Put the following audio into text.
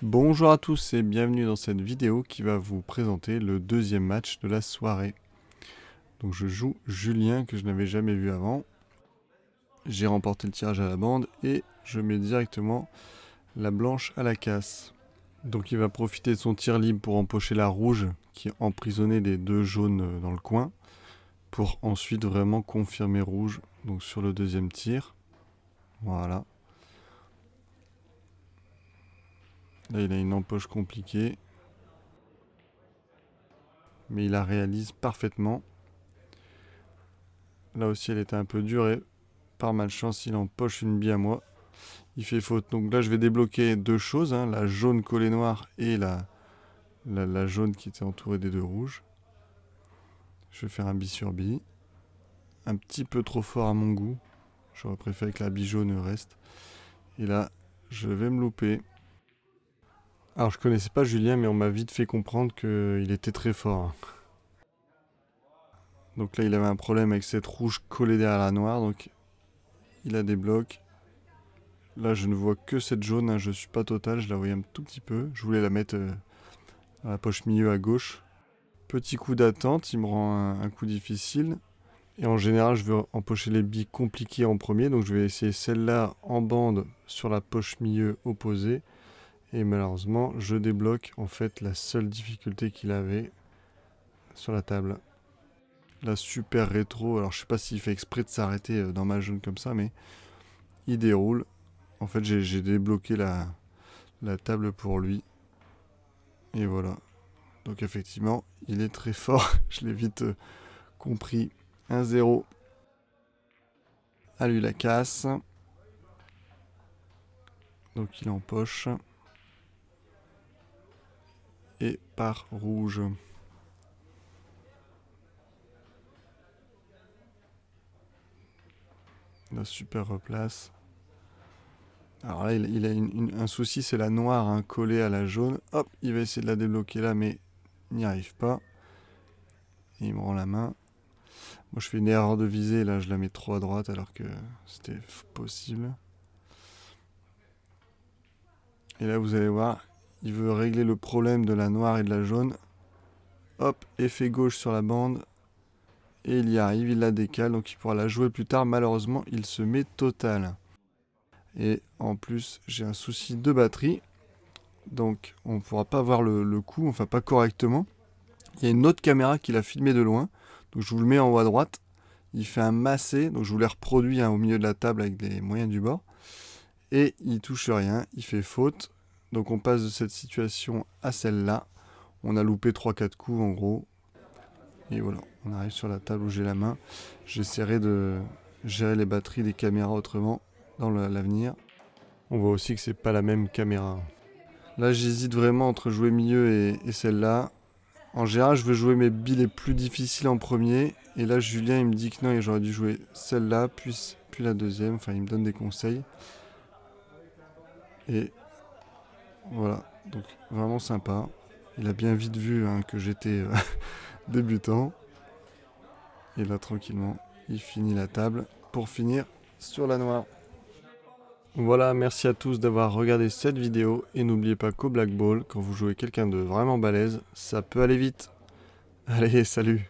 Bonjour à tous et bienvenue dans cette vidéo qui va vous présenter le deuxième match de la soirée. Donc je joue Julien que je n'avais jamais vu avant. J'ai remporté le tirage à la bande et je mets directement la blanche à la casse. Donc il va profiter de son tir libre pour empocher la rouge qui emprisonnait les deux jaunes dans le coin. Pour ensuite vraiment confirmer rouge donc sur le deuxième tir. Voilà. Là il a une empoche compliquée. Mais il la réalise parfaitement. Là aussi elle était un peu dure et par malchance il empoche une bille à moi. Il fait faute. Donc là je vais débloquer deux choses, hein, la jaune collée noire et la jaune qui était entourée des deux rouges. Je vais faire un bille sur bille. Un petit peu trop fort à mon goût. J'aurais préféré que la bille jaune reste. Et là je vais me louper. Alors je connaissais pas Julien mais on m'a vite fait comprendre qu'il était très fort. Donc là il avait un problème avec cette rouge collée derrière la noire. Donc il a des blocs. Là je ne vois que cette jaune, hein, je suis pas total, je la voyais un tout petit peu. Je voulais la mettre dans la poche milieu à gauche. Petit coup d'attente, il me rend un coup difficile. Et en général je veux empocher les billes compliquées en premier. Donc je vais essayer celle-là en bande sur la poche milieu opposée. Et malheureusement je débloque en fait la seule difficulté qu'il avait sur la table. La super rétro, alors je sais pas s'il fait exprès de s'arrêter dans ma jaune comme ça, mais il déroule. En fait j'ai débloqué la table pour lui. Et voilà. Donc effectivement, il est très fort. Je l'ai vite compris. 1-0. À lui la casse. Donc il empoche. Et par rouge. La super replace. Alors là, il a un souci, c'est la noire hein, collée à la jaune. Hop, il va essayer de la débloquer là, mais il n'y arrive pas. Et il me rend la main. Moi, je fais une erreur de visée. Là, je la mets trop à droite alors que c'était possible. Et là, vous allez voir, il veut régler le problème de la noire et de la jaune. Hop, effet gauche sur la bande. Et il y arrive, il la décale, donc il pourra la jouer plus tard. Malheureusement, il se met total. Et en plus, j'ai un souci de batterie. Donc, on ne pourra pas voir le coup, enfin pas correctement. Il y a une autre caméra qui l'a filmé de loin. Donc, je vous le mets en haut à droite. Il fait un massé, donc je vous l'ai reproduit hein, au milieu de la table avec les moyens du bord. Et il touche rien, il fait faute. Donc, on passe de cette situation à celle-là. On a loupé 3-4 coups en gros. Et voilà, on arrive sur la table où j'ai la main. J'essaierai de gérer les batteries des caméras autrement dans l'avenir. On voit aussi que c'est pas la même caméra. Là, j'hésite vraiment entre jouer milieu et celle-là. En général, je veux jouer mes billes les plus difficiles en premier. Et là, Julien, il me dit que non, et j'aurais dû jouer celle-là, puis la deuxième. Enfin, il me donne des conseils. Et voilà, donc vraiment sympa. Il a bien vite vu hein, que j'étais débutant. Et là, tranquillement, il finit la table pour finir sur la noire. Voilà, merci à tous d'avoir regardé cette vidéo. Et n'oubliez pas qu'au Black Ball, quand vous jouez quelqu'un de vraiment balèze, ça peut aller vite. Allez, salut!